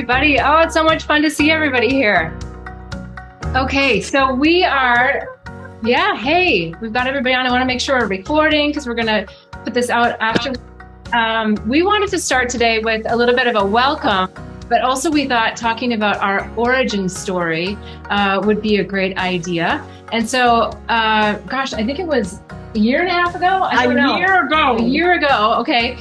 everybody. Oh, it's so much fun to see everybody here. Okay, so we are, hey, we've got everybody on. I want to make sure we're recording because we're going to put this out after. We wanted to start today with a little bit of a welcome, but also we thought talking about our origin story would be a great idea. And so, gosh, I think it was a year and a half ago? A year ago, okay.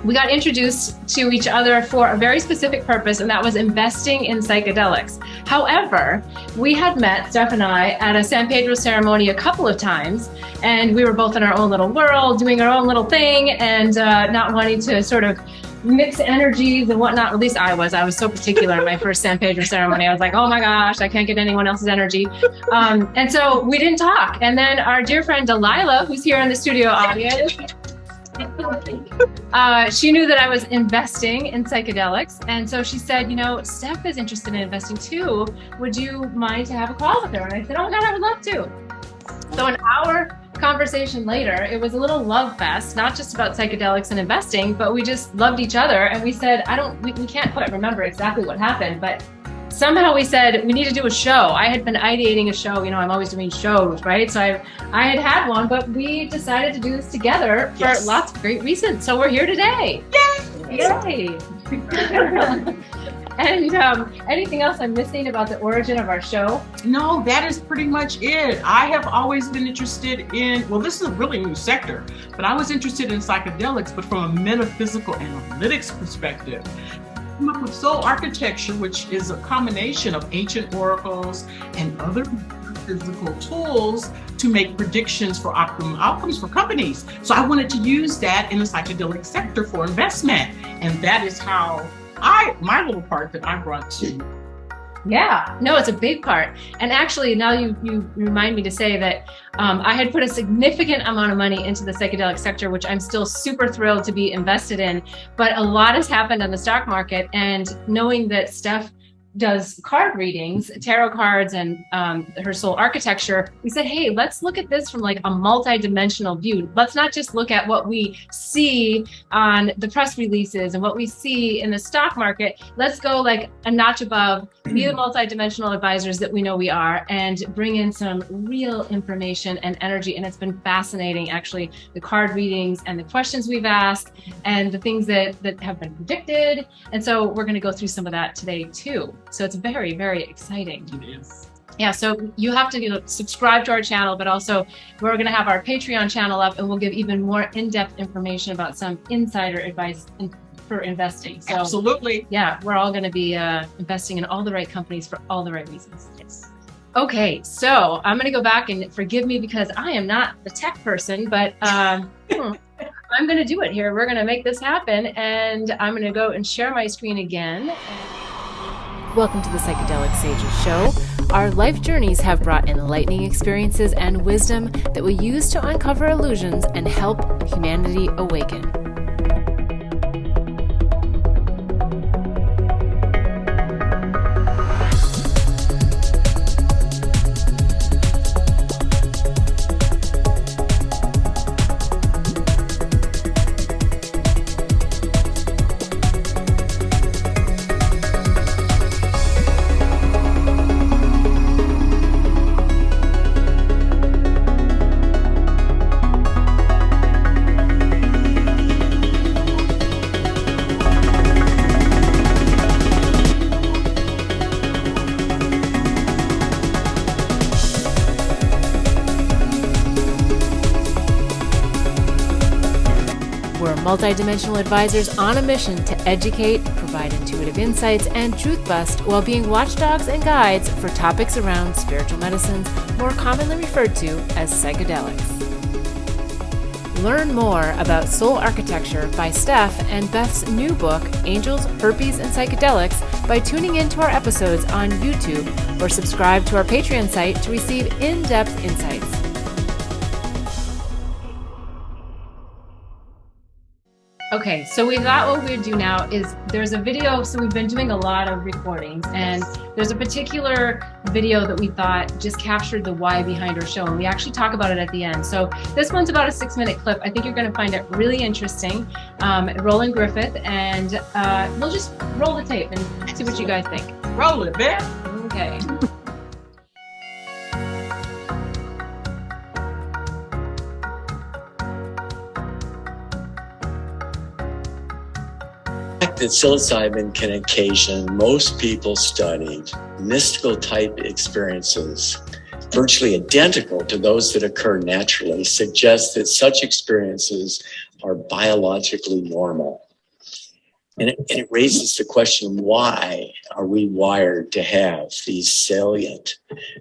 We got introduced to each other for a very specific purpose, and that was investing in psychedelics. However, we had met, Steph and I, at a San Pedro ceremony a couple of times, and we were both in our own little world, doing our own little thing, and not wanting to sort of mix energies and whatnot. At least I was so particular in my first San Pedro ceremony. I was like, oh my gosh, I can't get anyone else's energy. And so we didn't talk. And then our dear friend Delilah, who's here in the studio audience, she knew that I was investing in psychedelics. And so she said, Steph is interested in investing too. Would you mind to have a call with her? And I said, oh my God, I would love to. So an hour conversation later, it was a little love fest, not just about psychedelics and investing, but we just loved each other. And we said, we can't quite remember exactly what happened, but somehow we said we need to do a show. I had been ideating a show. I'm always doing shows, right? So I had one, but we decided to do this together for lots of great reasons. So we're here today. Yay! And anything else I'm missing about the origin of our show? No, that is pretty much it. I have always been interested in, this is a really new sector, but I was interested in psychedelics, but from a metaphysical analytics perspective. Came up with soul architecture, which is a combination of ancient oracles and other physical tools to make predictions for optimum outcomes for companies. So I wanted to use that in the psychedelic sector for investment. And that is how my little part that I brought to. Yeah, no, it's a big part. And actually, now you remind me to say that I had put a significant amount of money into the psychedelic sector, which I'm still super thrilled to be invested in. But a lot has happened on the stock market. And knowing that Steph does card readings, tarot cards, and her soul architecture, we said, hey, let's look at this from like a multi-dimensional view. Let's not just look at what we see on the press releases and what we see in the stock market. Let's go like a notch above, be the multi-dimensional advisors that we know we are, and bring in some real information and energy. And it's been fascinating, actually, the card readings and the questions we've asked and the things that have been predicted. And so we're going to go through some of that today too. So it's very, very exciting. It is. Yeah, so you have to subscribe to our channel, but also we're going to have our Patreon channel up, and we'll give even more in-depth information about some insider advice for investing. So, absolutely. Yeah, we're all going to be investing in all the right companies for all the right reasons. Yes. Okay, so I'm going to go back, and forgive me because I am not the tech person, but I'm going to do it here. We're going to make this happen, and I'm going to go and share my screen again. Welcome to the Psychedelic Sages Show. Our life journeys have brought enlightening experiences and wisdom that we use to uncover illusions and help humanity awaken. Multidimensional advisors on a mission to educate, provide intuitive insights, and truth bust while being watchdogs and guides for topics around spiritual medicines, more commonly referred to as psychedelics. Learn more about soul architecture by Steph and Beth's new book, Angels, Herpes, and Psychedelics, by tuning into our episodes on YouTube or subscribe to our Patreon site to receive in-depth insights. Okay, so we thought what we'd do now is there's a video, so we've been doing a lot of recordings, and there's a particular video that we thought just captured the why behind our show, and we actually talk about it at the end. So this one's about a 6-minute clip. I think you're going to find it really interesting. Roland Griffith, and we'll just roll the tape and see what you guys think. Roll it, Beth. Okay. That psilocybin can occasion most people studied mystical type experiences virtually identical to those that occur naturally suggests that such experiences are biologically normal. And it raises the question, why are we wired to have these salient,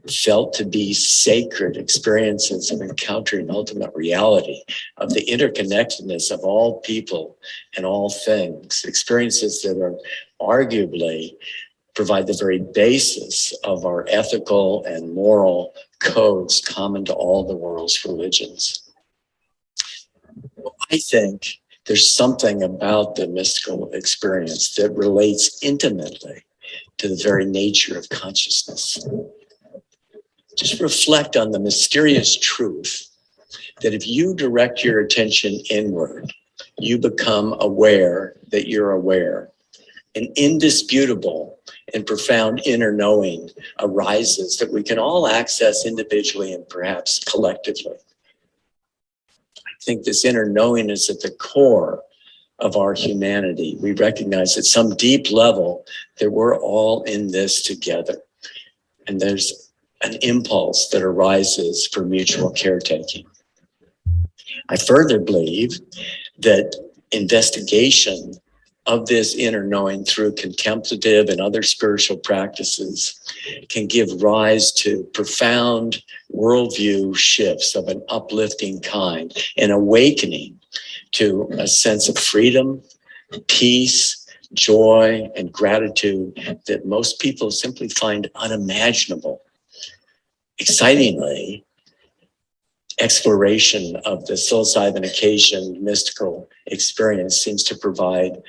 felt to be sacred experiences of encountering ultimate reality, of the interconnectedness of all people and all things, experiences that are arguably provide the very basis of our ethical and moral codes common to all the world's religions? Well, I think there's something about the mystical experience that relates intimately to the very nature of consciousness. Just reflect on the mysterious truth that if you direct your attention inward, you become aware that you're aware. An indisputable and profound inner knowing arises that we can all access individually and perhaps collectively. I think this inner knowing is at the core of our humanity. We recognize at some deep level that we're all in this together. And there's an impulse that arises for mutual caretaking. I further believe that investigation of this inner knowing through contemplative and other spiritual practices can give rise to profound worldview shifts of an uplifting kind, an awakening to a sense of freedom, peace, joy, and gratitude that most people simply find unimaginable. Excitingly, exploration of the psilocybin occasion mystical experience seems to provide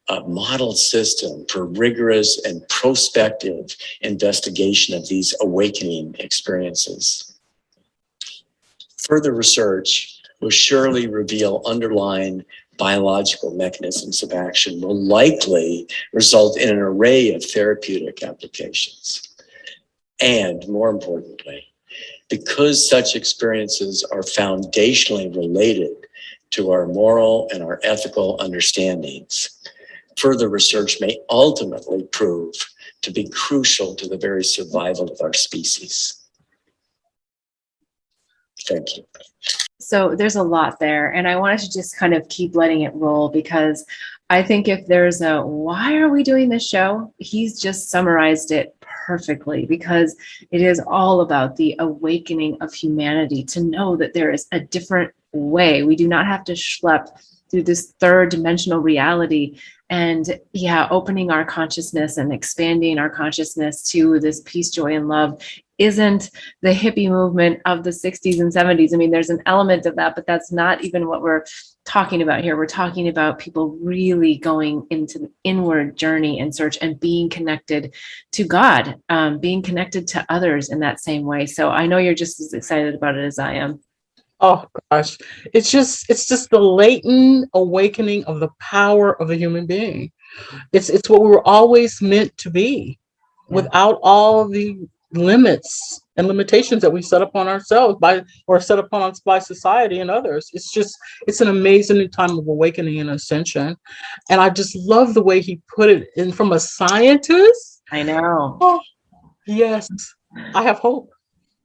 a model system for rigorous and prospective investigation of these awakening experiences. Further research will surely reveal underlying biological mechanisms of action, will likely result in an array of therapeutic applications. And more importantly, because such experiences are foundationally related to our moral and our ethical understandings, further research may ultimately prove to be crucial to the very survival of our species. Thank you. So there's a lot there, and I wanted to just kind of keep letting it roll, because I think if there's a why are we doing this show, he's just summarized it perfectly, because it is all about the awakening of humanity to know that there is a different way. We do not have to schlep through this third dimensional reality, and opening our consciousness and expanding our consciousness to this peace, joy, and love isn't the hippie movement of the 60s and 70s. I mean, there's an element of that, but that's not even what we're talking about here. We're talking about people really going into the inward journey and search and being connected to God, being connected to others in that same way. So I know you're just as excited about it as I am. Oh gosh, it's just the latent awakening of the power of the human being. It's what we were always meant to be, without all the limits and limitations that we set upon ourselves set upon us by society and others. It's an amazing new time of awakening and ascension. And I just love the way he put it in from a scientist. I know. Oh, yes, I have hope.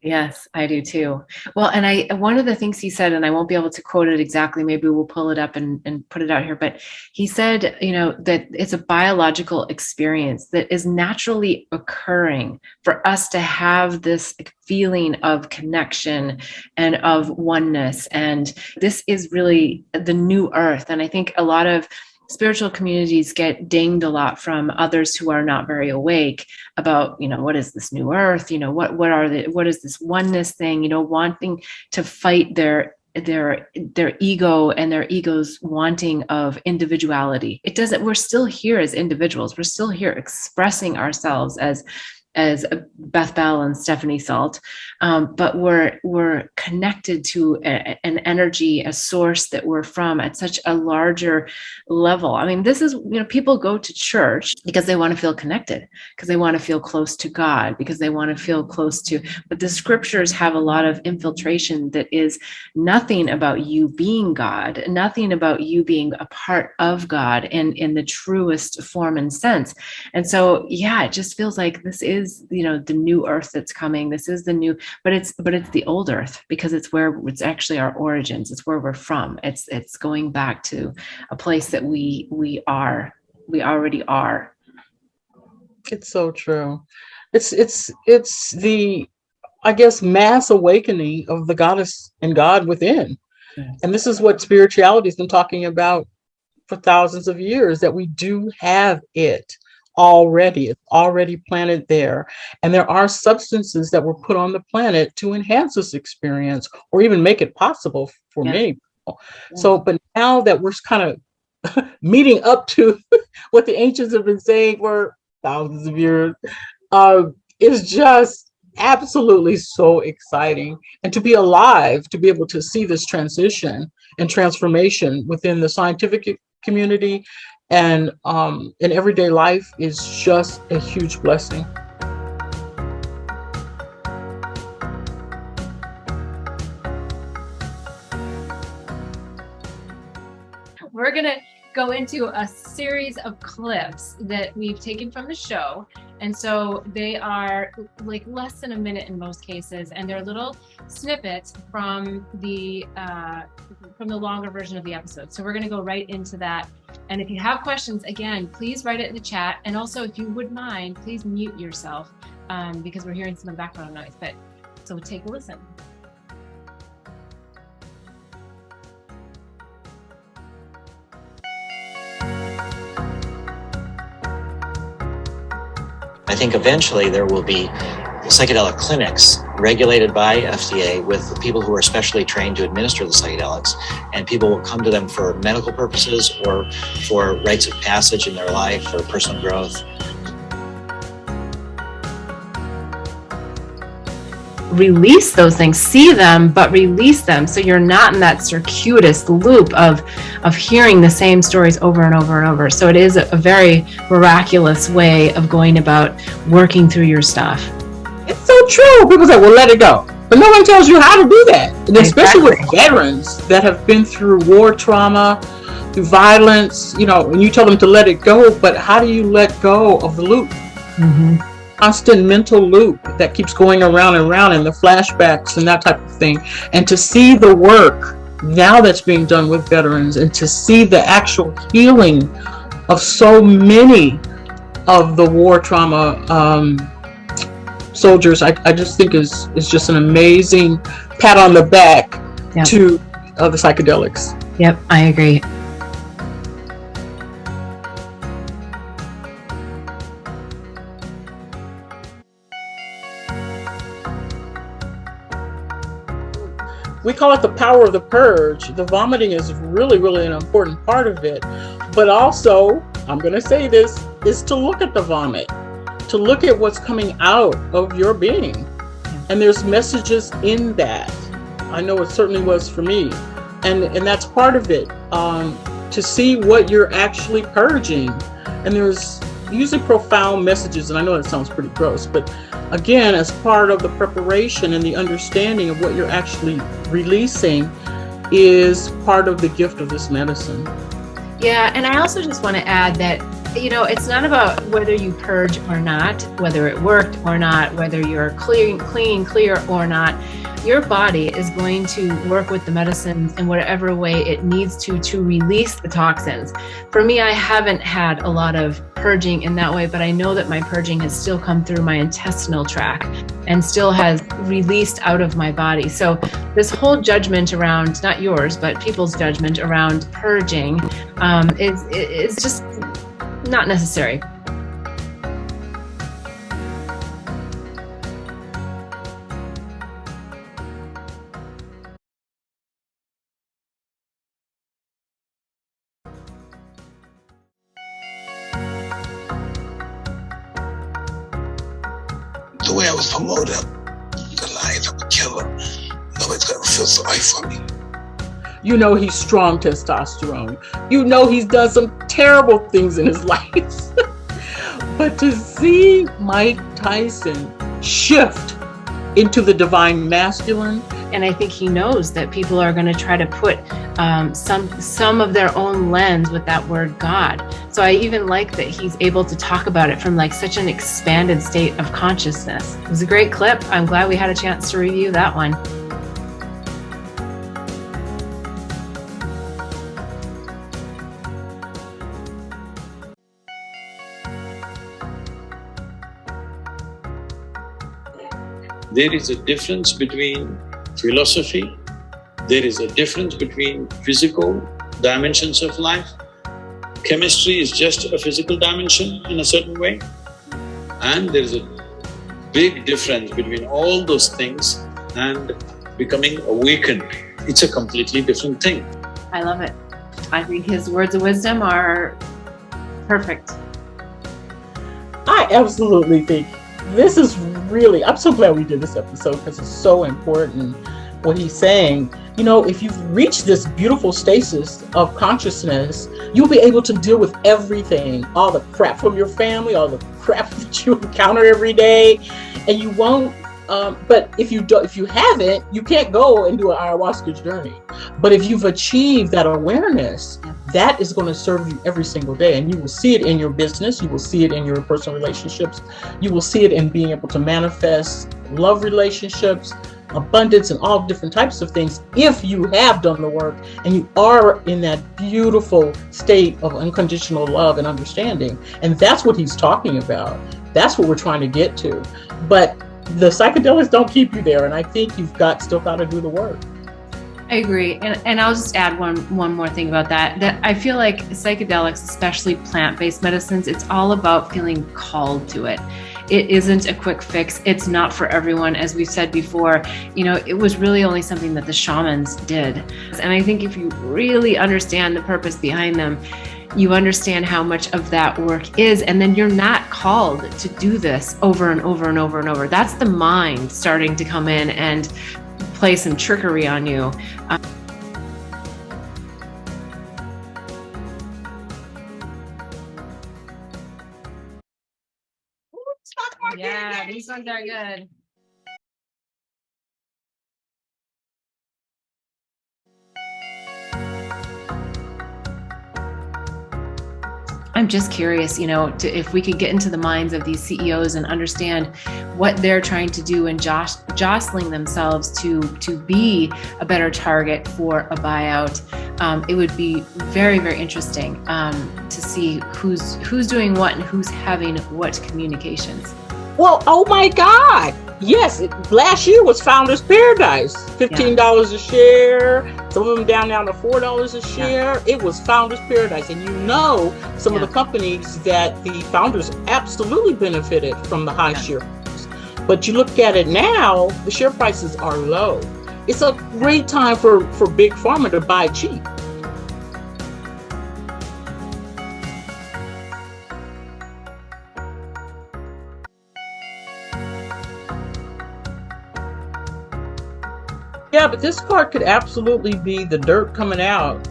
Yes, I do too. Well, and one of the things he said, and I won't be able to quote it exactly, maybe we'll pull it up and put it out here, but he said, that it's a biological experience that is naturally occurring for us to have this feeling of connection and of oneness. And this is really the new earth. And I think a lot of spiritual communities get dinged a lot from others who are not very awake about, what is this new earth? What is this oneness thing? Wanting to fight their ego and their ego's wanting of individuality. We're still here as individuals. We're still here expressing ourselves as as Beth Bell and Stephanie Salt, but we're connected to an energy, a source that we're from at such a larger level. I mean, this is, people go to church because they want to feel connected, because they want to feel close to God, because they want to feel close to, but the scriptures have a lot of infiltration that is nothing about you being God, nothing about you being a part of God in the truest form and sense. And so, yeah, it just feels like this is, the new earth that's coming. This is the new, but it's the old earth, because it's actually our origins. It's where we're from. It's going back to a place that we already are. It's so true. It's the, I guess, mass awakening of the goddess and God within. Yes. And this is what spirituality has been talking about for thousands of years, that we do have it already. It's already planted there. And there are substances that were put on the planet to enhance this experience, or even make it possible for many people. Yeah. So, but now that we're kind of meeting up to what the ancients have been saying for thousands of years, is just absolutely so exciting. And to be alive, to be able to see this transition and transformation within the scientific community and in everyday life is just a huge blessing. We're going to go into a series of clips that we've taken from the show. And so they are like less than a minute in most cases, and they're little snippets from the longer version of the episode. So we're going to go right into that. And if you have questions, again, please write it in the chat. And also, if you would mind, please mute yourself because we're hearing some background noise. But so take a listen. I think eventually there will be psychedelic clinics regulated by FDA with people who are specially trained to administer the psychedelics, and people will come to them for medical purposes or for rites of passage in their life or personal growth. Release those things, see them, but release them, so you're not in that circuitous loop of hearing the same stories over and over and over. So it is a very miraculous way of going about working through your stuff. It's so true. People say, well, let it go. But no one tells you how to do that. And especially with veterans that have been through war trauma, through violence, when you tell them to let it go, but how do you let go of the loop? Mm-hmm. Constant mental loop that keeps going around and around, and the flashbacks and that type of thing. And to see the work now that's being done with veterans, and to see the actual healing of so many of the war trauma soldiers, I just think is just an amazing pat on the back to the psychedelics. Yep, I agree. We call it the power of the purge. The vomiting is really, really an important part of it. But also, I'm going to say this, is to look at the vomit, to look at what's coming out of your being. And there's messages in that. I know it certainly was for me. And that's part of it, to see what you're actually purging. And there's usually profound messages, and I know that sounds pretty gross, but again, as part of the preparation and the understanding of what you're actually releasing is part of the gift of this medicine. Yeah, and I also just want to add that, it's not about whether you purge or not, whether it worked or not, whether you're clean, clear or not. Your body is going to work with the medicines in whatever way it needs to release the toxins. For me, I haven't had a lot of purging in that way, but I know that my purging has still come through my intestinal tract and still has released out of my body. So this whole judgment around, not yours, but people's judgment around purging is just not necessary. was promoting the life of a killer. Nobody's gonna feel sorry for me. You know he's strong testosterone. You know he's done some terrible things in his life. But to see Mike Tyson shift into the divine masculine. And I think he knows that people are going to try to put some of their own lens with that word God. So I even like that he's able to talk about it from like such an expanded state of consciousness. It was a great clip. I'm glad we had a chance to review that one. There is a difference between philosophy. There is a difference between physical dimensions of life. Chemistry is just a physical dimension in a certain way. And there is a big difference between all those things and becoming awakened. It's a completely different thing. I love it. I think his words of wisdom are perfect. I absolutely think this is really, I'm so glad we did this episode because it's so important what he's saying. You know, if you've reached this beautiful stasis of consciousness, you'll be able to deal with everything, all the crap from your family, all the crap that you encounter every day, and you won't. But if you haven't, you can't go and do an ayahuasca journey. But if you've achieved that awareness, that is going to serve you every single day. And you will see it in your business. You will see it in your personal relationships. You will see it in being able to manifest love relationships, abundance, and all different types of things if you have done the work and you are in that beautiful state of unconditional love and understanding. And that's what he's talking about. That's what we're trying to get to. But the psychedelics don't keep you there. And I think you've still got to do the work. I agree. And I'll just add one more thing about that I feel like psychedelics, especially plant-based medicines, it's all about feeling called to it. It isn't a quick fix. It's not for everyone. As we've said before, you know, it was really only something that the shamans did. And I think if you really understand the purpose behind them, you understand how much of that work is, and then you're not called to do this over and over and over and over. That's the mind starting to come in and play some trickery on you. Yeah, these ones are good. I'm just curious, you know, if we could get into the minds of these CEOs and understand what they're trying to do and jostling themselves to be a better target for a buyout. It would be very, very interesting to see who's doing what and who's having what communications. Well, oh my God. Yes, last year was Founders Paradise. $15 a share. Some of them down to $4 a share. Yeah. It was Founders Paradise. And you know some of the companies that the founders absolutely benefited from the high share price. But you look at it now, the share prices are low. It's a great time for Big Pharma to buy cheap. Yeah, but this card could absolutely be the dirt coming out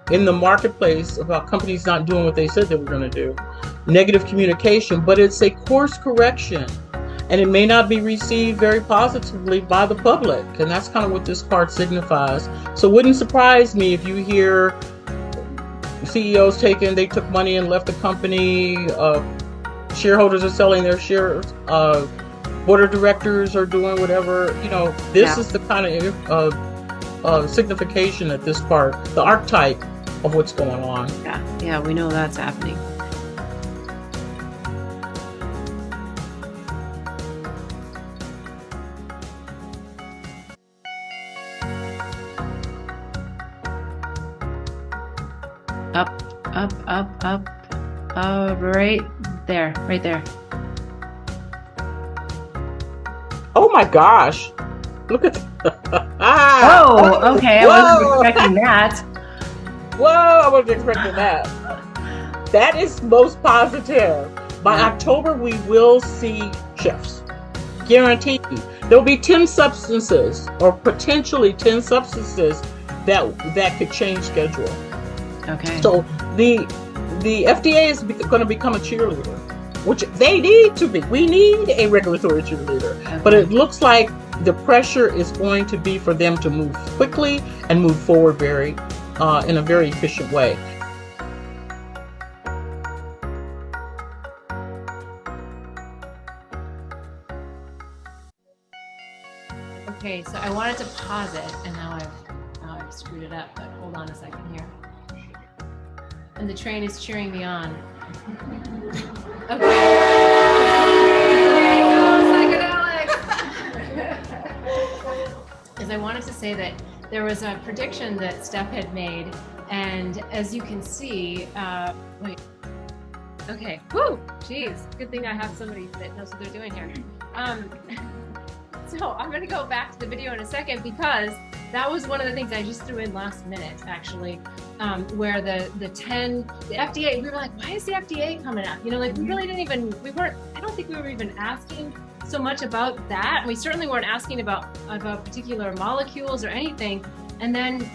in the marketplace about companies not doing what they said they were going to do. Negative communication, but it's a course correction. And it may not be received very positively by the public. And that's kind of what this card signifies. So it wouldn't surprise me if you hear CEOs they took money and left the company, shareholders are selling their shares, board of directors are doing whatever, you know, this is the kind of signification that this part, the archetype of what's going on. Yeah, we know that's happening. Up. Right there. Oh my gosh. Look at that. Oh, okay. I wasn't expecting that. Whoa, I wasn't expecting that. That is most positive. By October, we will see shifts. guaranteed. There'll be 10 substances, or potentially 10 substances that could change schedule. Okay. So the FDA is going to become a cheerleader, which they need to be. We need a regulatory cheerleader, but it looks like the pressure is going to be for them to move quickly and move forward in a very efficient way. Okay, so I wanted to pause it, and now I've screwed it up, but hold on a second here. And the train is cheering me on. Okay. Psychedelics! As I wanted to say that there was a prediction that Steph had made, and as you can see, wait. Okay, woo, jeez, good thing I have somebody that knows what they're doing here. So I'm going to go back to the video in a second, because that was one of the things I just threw in last minute, actually, where the FDA, we were like, why is the FDA coming up? You know, like we I don't think we were even asking so much about that. We certainly weren't asking about particular molecules or anything. And then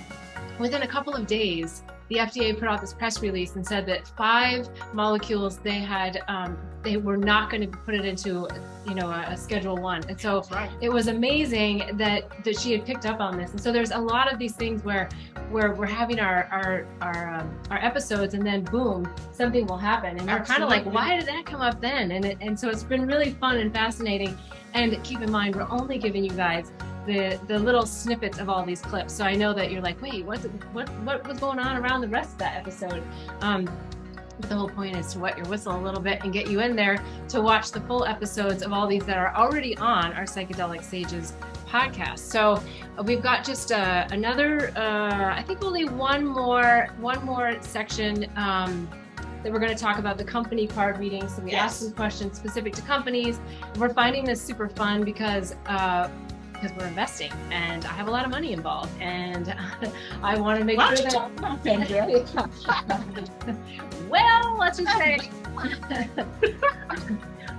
within a couple of days, the FDA put out this press release and said that 5 molecules they were not going to put it into, a Schedule 1. And so It was amazing that she had picked up on this. And so there's a lot of these things where we're having our episodes, and then boom, something will happen, and we're kind of like, why did that come up then? And so it's been really fun and fascinating. And keep in mind, we're only giving you guys the little snippets of all these clips. So I know that you're like, wait, what was going on around the rest of that episode? But the whole point is to wet your whistle a little bit and get you in there to watch the full episodes of all these that are already on our Psychedelic Sages podcast. So we've got just another, I think only one more section that we're going to talk about, the company card reading. So we ask some questions specific to companies. We're finding this super fun because we're investing, and I have a lot of money involved, and I want to make sure that. Talk about that, well, let's just say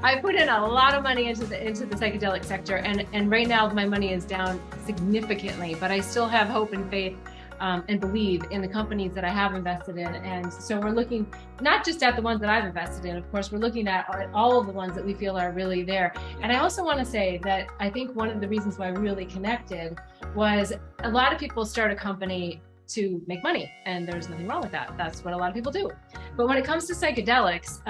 I put in a lot of money into the psychedelic sector, and right now my money is down significantly, but I still have hope and faith and believe in the companies that I have invested in. And so we're looking not just at the ones that I've invested in, of course, we're looking at all of the ones that we feel are really there. And I also want to say that I think one of the reasons why we really connected was a lot of people start a company to make money, and there's nothing wrong with that. That's what a lot of people do. But when it comes to psychedelics,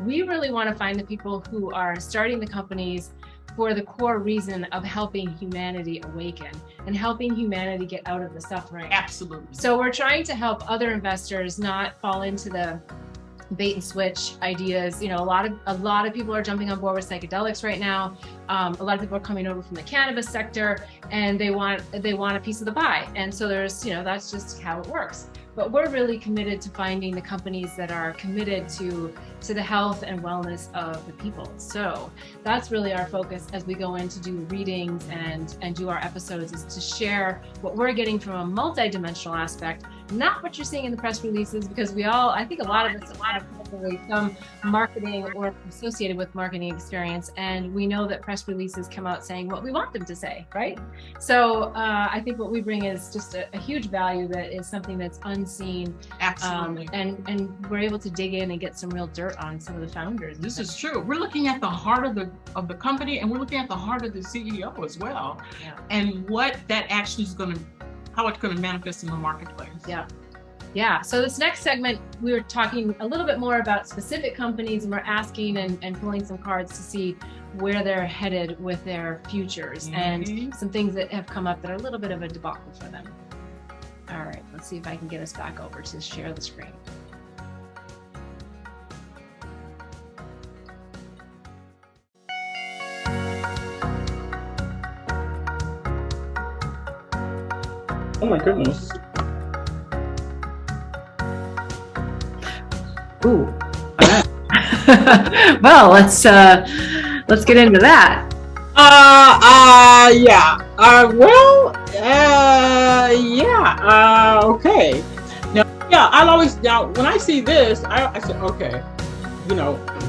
we really want to find the people who are starting the companies for the core reason of helping humanity awaken and helping humanity get out of the suffering. Absolutely. So we're trying to help other investors not fall into the bait and switch ideas. A lot of people are jumping on board with psychedelics right now. A lot of people are coming over from the cannabis sector, and they want a piece of the pie. And so there's, that's just how it works. But we're really committed to finding the companies that are committed to the health and wellness of the people. So that's really our focus as we go in to do readings and do our episodes, is to share what we're getting from a multidimensional aspect, not what you're seeing in the press releases, because I think a lot of us have some marketing or associated with marketing experience, and we know that press releases come out saying what we want them to say, right? So I think what we bring is just a huge value that is something that's unseen. Absolutely. And we're able to dig in and get some real dirt on some of the founders. This is true. We're looking at the heart of the company, and we're looking at the heart of the CEO as well, and what that actually is how it's going to manifest in the marketplace. Yeah. So this next segment, we were talking a little bit more about specific companies, and we're asking and pulling some cards to see where they're headed with their futures, and some things that have come up that are a little bit of a debacle for them. All right, let's see if I can get us back over to share the screen. Oh my goodness. Ooh. Well, let's get into that. Okay. Now, when I see this, I said, okay,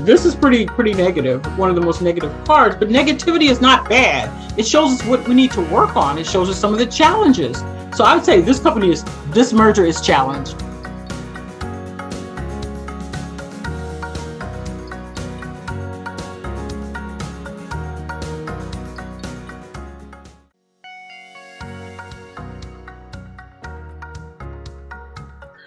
this is pretty negative, one of the most negative parts, but negativity is not bad. It shows us what we need to work on. It shows us some of the challenges. So I would say this merger is challenged.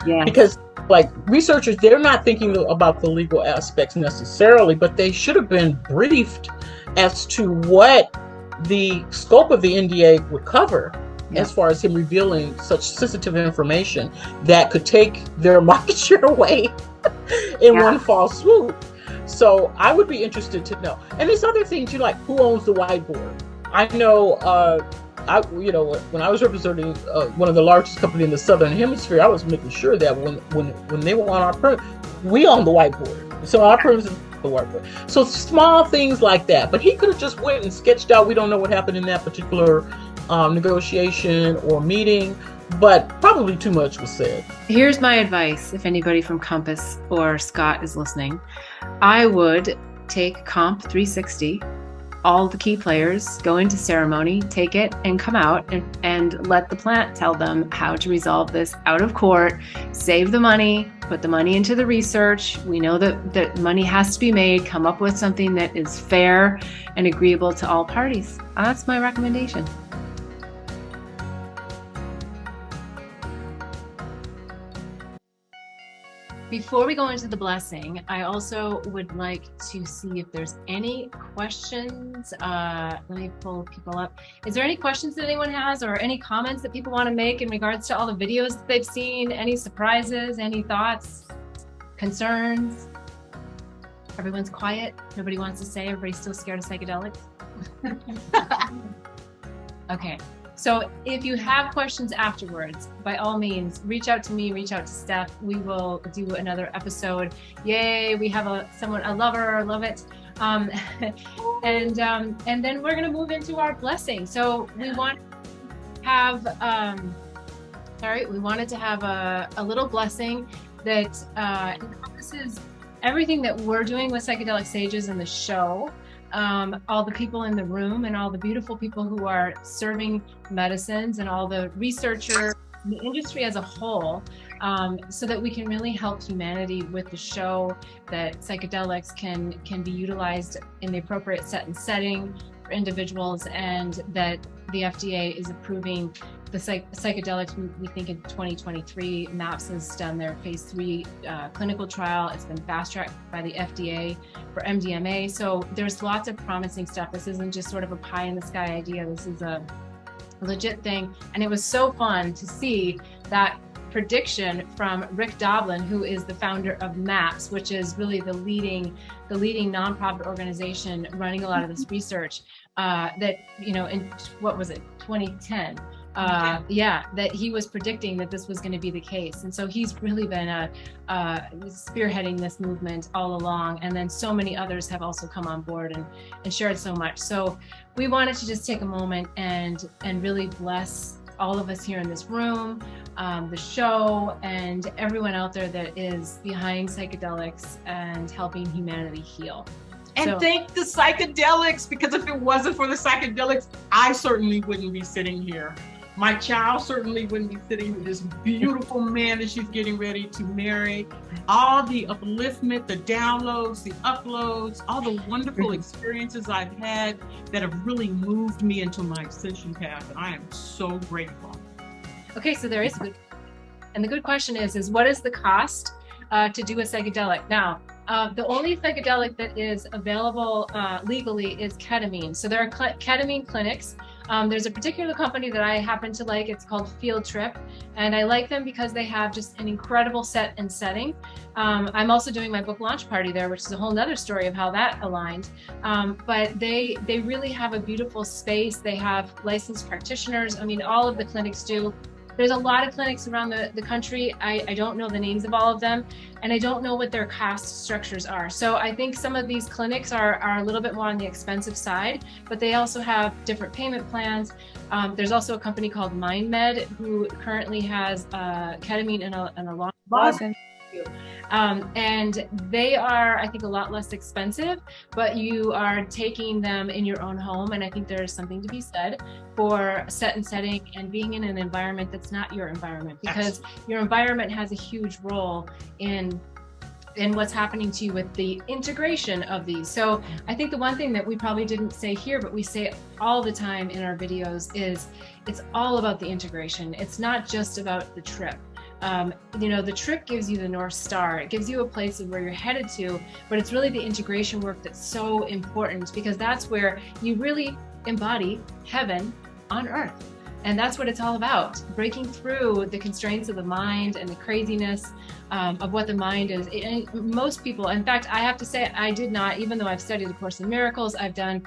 Yeah. Because like researchers, they're not thinking about the legal aspects necessarily, but they should have been briefed as to what the scope of the NDA would cover, as far as him revealing such sensitive information that could take their market share away in one fall swoop. So I would be interested to know. And there's other things, who owns the whiteboard? I know, when I was representing one of the largest companies in the Southern Hemisphere, I was making sure that when they were on our permit, we own the whiteboard. So our permit is the whiteboard. So small things like that. But he could have just went and sketched out. We don't know what happened in that particular negotiation or meeting, but probably too much was said. Here's my advice, if anybody from Compass or Scott is listening. I would take Comp 360, all the key players, go into ceremony, take it, and come out and let the plant tell them how to resolve this out of court, save the money, put the money into the research. We know that money has to be made, come up with something that is fair and agreeable to all parties. That's my recommendation. Before we go into the blessing, I also would like to see if there's any questions. Let me pull people up. Is there any questions that anyone has, or any comments that people want to make in regards to all the videos that they've seen? Any surprises, any thoughts, concerns? Everyone's quiet. Nobody wants to say. Everybody's still scared of psychedelics. Okay. So if you have questions afterwards, by all means, reach out to me, reach out to Steph. We will do another episode. Yay, we have a lover, love it. And then we're gonna move into our blessing. So we want to have, we wanted to have a little blessing that encompasses everything that we're doing with Psychedelic Sages in the show. All the people in the room and all the beautiful people who are serving medicines and all the researchers, the industry as a whole, so that we can really help humanity with the show, that psychedelics can be utilized in the appropriate set and setting for individuals, and that the FDA is approving the psychedelics, we think in 2023. MAPS has done their phase 3 clinical trial. It's been fast-tracked by the FDA for MDMA. So there's lots of promising stuff. This isn't just sort of a pie-in-the-sky idea. This is a legit thing. And it was so fun to see that prediction from Rick Doblin, who is the founder of MAPS, which is really the leading nonprofit organization running a lot of this research, that, in, what was it, 2010, that he was predicting that this was going to be the case. And so he's really been spearheading this movement all along. And then so many others have also come on board and shared so much. So we wanted to just take a moment and really bless all of us here in this room, the show, and everyone out there that is behind psychedelics and helping humanity heal. And thank the psychedelics, because if it wasn't for the psychedelics, I certainly wouldn't be sitting here. My child certainly wouldn't be sitting with this beautiful man that she's getting ready to marry. All the upliftment, the downloads, the uploads, all the wonderful experiences I've had that have really moved me into my ascension path. And I am so grateful. Okay, so there is good. And the good question is what is the cost to do a psychedelic? Now, the only psychedelic that is available legally is ketamine. So there are ketamine clinics. There's a particular company that I happen to like. It's called Field Trip, and I like them because they have just an incredible set and setting. I'm also doing my book launch party there, which is a whole nother story of how that aligned. But they really have a beautiful space. They have licensed practitioners. I mean, all of the clinics do. There's a lot of clinics around the country. I don't know the names of all of them, and I don't know what their cost structures are. So I think some of these clinics are a little bit more on the expensive side, but they also have different payment plans. There's also a company called MindMed who currently has ketamine in a long And they are, I think, a lot less expensive, but you are taking them in your own home. And I think there is something to be said for set and setting and being in an environment that's not your environment, because your environment has a huge role in what's happening to you with the integration of these. So I think the one thing that we probably didn't say here, but we say all the time in our videos, is it's all about the integration. It's not just about the trip. The trip gives you the North Star. It gives you a place of where you're headed to, but it's really the integration work that's so important, because that's where you really embody heaven on earth. And that's what it's all about, breaking through the constraints of the mind and the craziness of what the mind is. And most people, in fact, I have to say, I did not, even though I've studied A Course in Miracles, I've done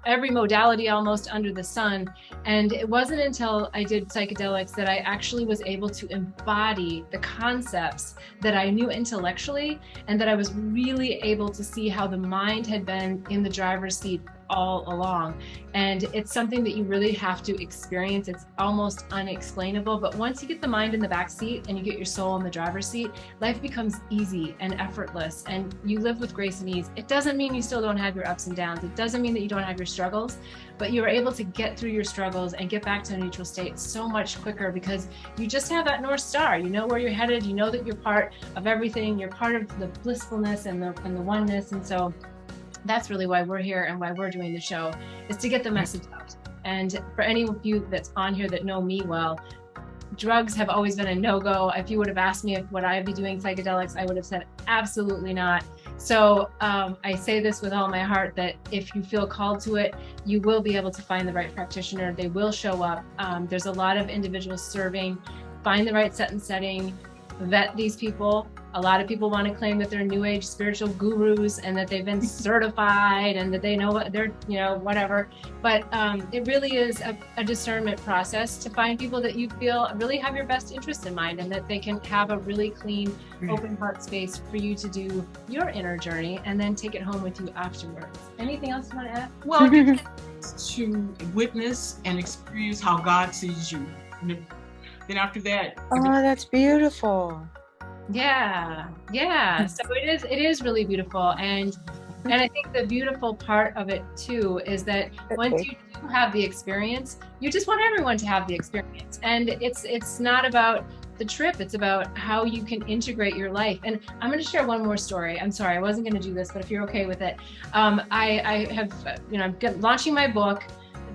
every modality almost under the sun. And it wasn't until I did psychedelics that I actually was able to embody the concepts that I knew intellectually, and that I was really able to see how the mind had been in the driver's seat all along. And it's something that you really have to experience. It's almost unexplainable, but once you get the mind in the back seat and you get your soul in the driver's seat, life becomes easy and effortless, and you live with grace and ease. It doesn't mean you still don't have your ups and downs. It doesn't mean that you don't have your struggles, but you're able to get through your struggles and get back to a neutral state so much quicker, because you just have that North Star. You know where you're headed. You know that you're part of everything. You're part of the blissfulness and the oneness. And so that's really why we're here and why we're doing the show, is to get the message out. And for any of you that's on here that know me well, drugs have always been a no-go. If you would have asked me if would I be doing psychedelics, I would have said absolutely not. So I say this with all my heart, that if you feel called to it, you will be able to find the right practitioner. They will show up. There's a lot of individuals serving. Find the right set and setting. Vet these people. A lot of people want to claim that they're new age spiritual gurus and that they've been certified and that they know what they're, whatever. But it really is a discernment process to find people that you feel really have your best interest in mind, and that they can have a really clean, open heart space for you to do your inner journey and then take it home with you afterwards. Anything else you want to add? Well, you get to witness and experience how God sees you. Then after that, that's beautiful. Yeah. So it is really beautiful, and I think the beautiful part of it too is that once you do have the experience, you just want everyone to have the experience. And it's not about the trip, it's about how you can integrate your life. And I'm going to share one more story. I'm sorry, I wasn't going to do this, but if you're okay with it, I have, I'm launching my book.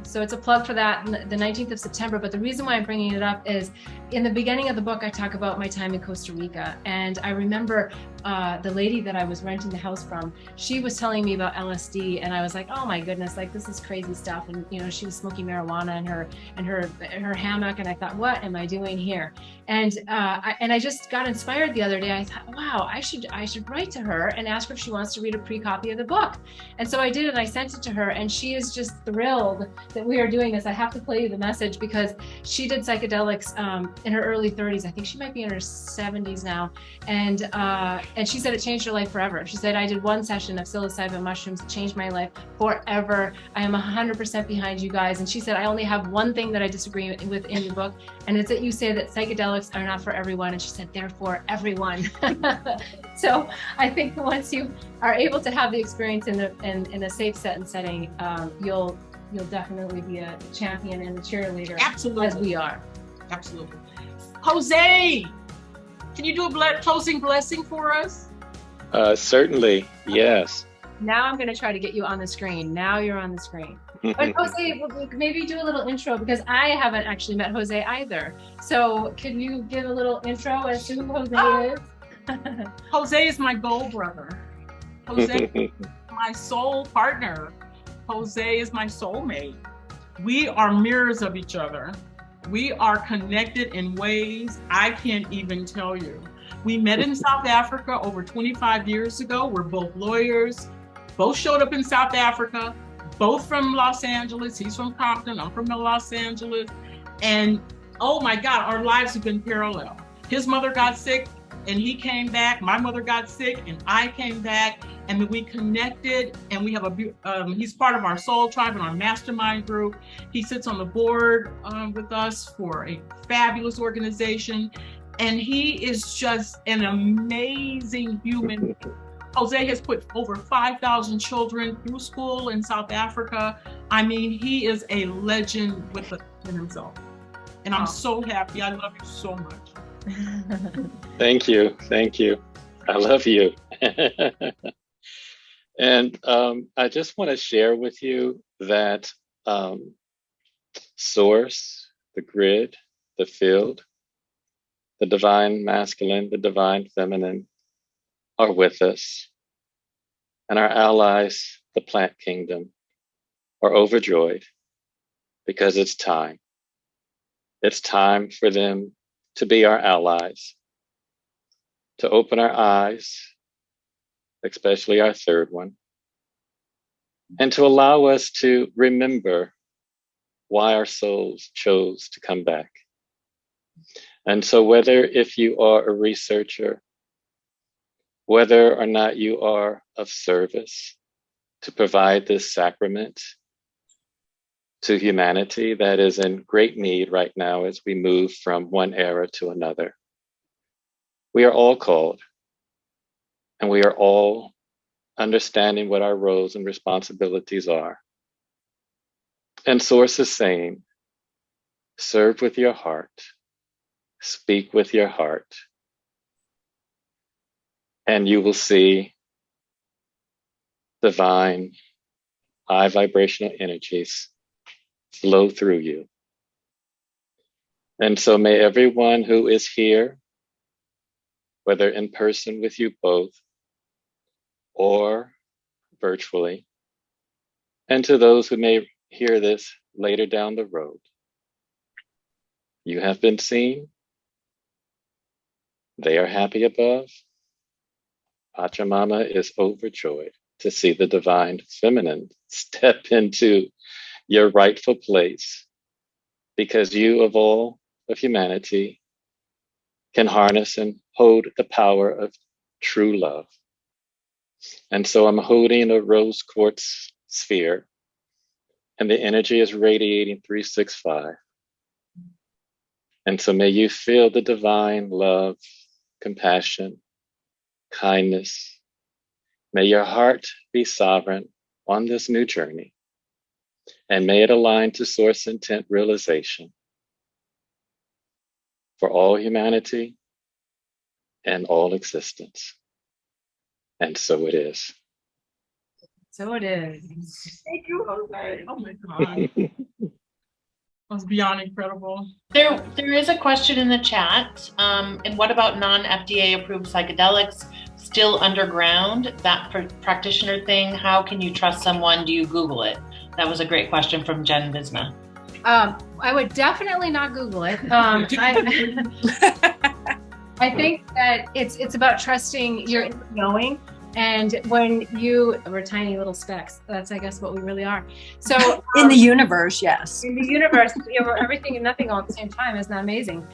So it's a plug for that, the 19th of September. But the reason why I'm bringing it up is in the beginning of the book, I talk about my time in Costa Rica. And I remember the lady that I was renting the house from, she was telling me about LSD. And I was like, oh my goodness, like this is crazy stuff. And, she was smoking marijuana in her hammock. And I thought, what am I doing here? And I just got inspired the other day. I thought, wow, I should write to her and ask her if she wants to read a pre-copy of the book. And so I did, and I sent it to her, and she is just thrilled that we are doing this. I have to play you the message, because she did psychedelics in her early 30s. I think she might be in her 70s now. And she said it changed her life forever. She said, I did one session of psilocybin mushrooms. It changed my life forever. I am 100% behind you guys. And she said, I only have one thing that I disagree with in the book, and it's that you say that psychedelics are not for everyone. And she said, they're for everyone. So I think once you are able to have the experience in a safe set and setting, you'll definitely be a champion and a cheerleader. Absolutely. As we are. Absolutely. Jose, can you do a closing blessing for us? Certainly, yes. Now I'm going to try to get you on the screen. Now you're on the screen. But Jose, maybe do a little intro, because I haven't actually met Jose either. So can you give a little intro as to who Jose is? Jose is my goal brother. Jose is my soul partner. Jose is my soulmate. We are mirrors of each other. We are connected in ways I can't even tell you. We met in South Africa over 25 years ago. We're both lawyers, both showed up in South Africa, both from Los Angeles. He's from Compton, I'm from Los Angeles. And oh my God, our lives have been parallel. His mother got sick and he came back. My mother got sick and I came back. And then we connected, and we have he's part of our soul tribe and our mastermind group. He sits on the board with us for a fabulous organization. And he is just an amazing human. Jose has put over 5,000 children through school in South Africa. I mean, he is a legend within himself. And I'm so happy. I love you so much. Thank you. Thank you. I love you. And I just want to share with you that source, the grid, the field, the divine masculine, the divine feminine are with us. And our allies, the plant kingdom, are overjoyed because it's time. It's time for them to be our allies, to open our eyes, especially our third one, and to allow us to remember why our souls chose to come back. And so whether if you are a researcher, whether or not you are of service to provide this sacrament to humanity that is in great need right now as we move from one era to another, we are all called, and we are all understanding what our roles and responsibilities are. And Source is saying, serve with your heart, speak with your heart, and you will see divine, high vibrational energies flow through you. And so may everyone who is here, whether in person with you both or virtually, and to those who may hear this later down the road, you have been seen. They are happy above. Pachamama is overjoyed to see the divine feminine step into your rightful place, because you of all of humanity can harness and hold the power of true love. And so I'm holding a rose quartz sphere, and the energy is radiating 365. And so may you feel the divine love, compassion, kindness. May your heart be sovereign on this new journey, and may it align to source intent realization for all humanity and all existence. And so it is. So it is. Thank you, Jose. Oh my God. That was beyond incredible. There is a question in the chat. And what about non-FDA approved psychedelics still underground? That practitioner thing, how can you trust someone? Do you Google it? That was a great question from Jen Visma. I would definitely not Google it. I think that it's about trusting your knowing. And when we're tiny little specks, that's, I guess, what we really are. So in the universe, yes. In the universe, we're everything and nothing all at the same time. Isn't that amazing?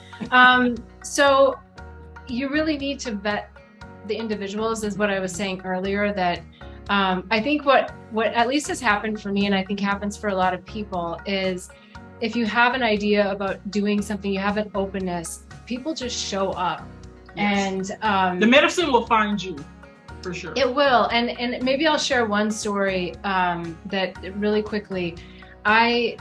So you really need to vet the individuals, is what I was saying earlier, that I think what at least has happened for me, and I think happens for a lot of people, is if you have an idea about doing something, you have an openness, people just show up. Yes. And the medicine will find you. For sure. It will. And maybe I'll share one story that really quickly. I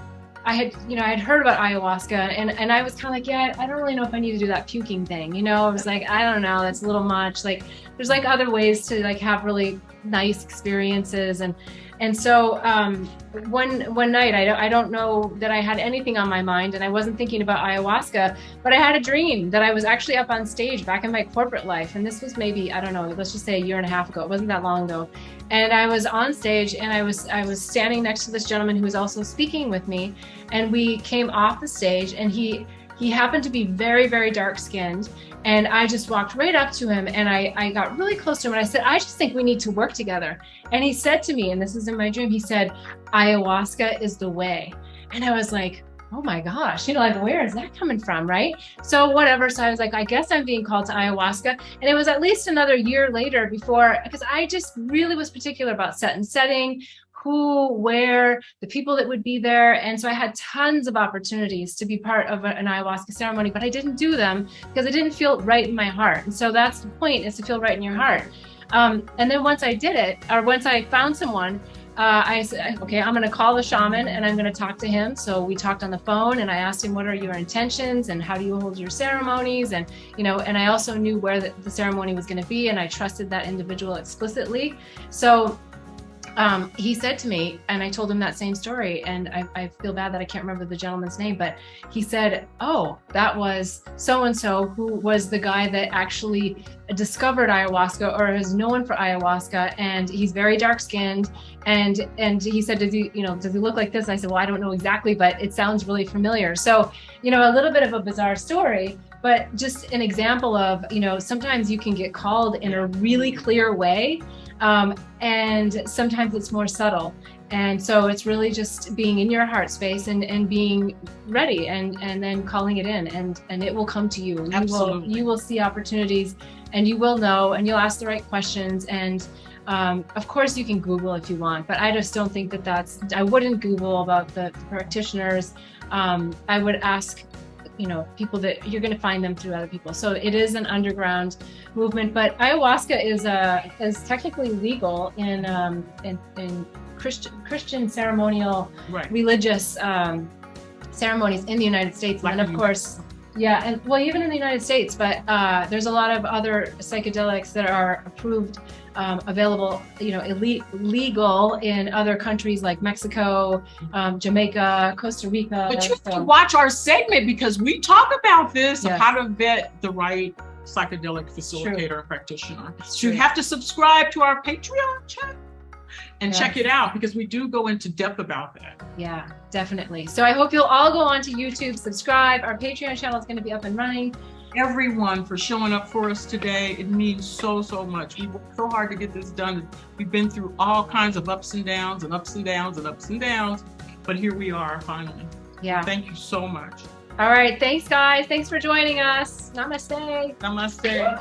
had heard about ayahuasca, and I was kind of like, yeah, I don't really know if I need to do that puking thing. I was like, I don't know, that's a little much. Like, there's like other ways to like have really nice experiences. And so one night, I don't know that I had anything on my mind, and I wasn't thinking about ayahuasca, but I had a dream that I was actually up on stage back in my corporate life. And this was maybe, I don't know, let's just say a year and a half ago. It wasn't that long ago. And I was on stage, and I was standing next to this gentleman who was also speaking with me. And we came off the stage, and he happened to be very, very dark skinned. And I just walked right up to him, and I got really close to him, and I said, I just think we need to work together. And he said to me, and this is in my dream, he said, ayahuasca is the way. And I was like, oh my gosh, like, where is that coming from, right? So whatever. So I was like, I guess I'm being called to ayahuasca. And it was at least another year later because I just really was particular about set and setting, who, where, the people that would be there. And so I had tons of opportunities to be part of an ayahuasca ceremony, but I didn't do them because it didn't feel right in my heart. And so that's the point, is to feel right in your heart. And then once I did it, or once I found someone, I said, okay, I'm going to call the shaman and I'm going to talk to him. So we talked on the phone and I asked him, what are your intentions and how do you hold your ceremonies? And, you know, and I also knew where the ceremony was going to be, and I trusted that individual explicitly. So he said to me, and I told him that same story, and I feel bad that I can't remember the gentleman's name, but he said, oh, that was so-and-so, who was the guy that actually discovered ayahuasca or is known for ayahuasca, and he's very dark-skinned, and he said, does he look like this? I said, well, I don't know exactly, but it sounds really familiar. So, you know, a little bit of a bizarre story, but just an example of, you know, sometimes you can get called in a really clear way, and sometimes it's more subtle. And so it's really just being in your heart space and being ready and then calling it in, and it will come to you. You will see opportunities, and you will know, and you'll ask the right questions. And of course you can Google if you want, but I just don't think I wouldn't Google about the practitioners. I would ask, you know, people that you're going to find them through other people. So it is an underground movement, but ayahuasca is technically legal in Christian ceremonial, religious ceremonies in the United States. And then of course, yeah, and well, even in the United States, but there's a lot of other psychedelics that are approved, available, you know, legal in other countries like Mexico, Jamaica, Costa Rica. But you have to watch our segment, because we talk about this, of how to vet the right psychedelic facilitator or practitioner. So you have to subscribe to our Patreon channel and check it out, because we do go into depth about that. Yeah, definitely. So I hope you'll all go on to YouTube, subscribe. Our Patreon channel is going to be up and running. Everyone for showing up for us today. It means so much. We worked so hard to get this done. We've been through all kinds of ups and downs and ups and downs and ups and downs, but here we are finally. Yeah. Thank you so much. All right. Thanks, guys. Thanks for joining us. Namaste. Namaste.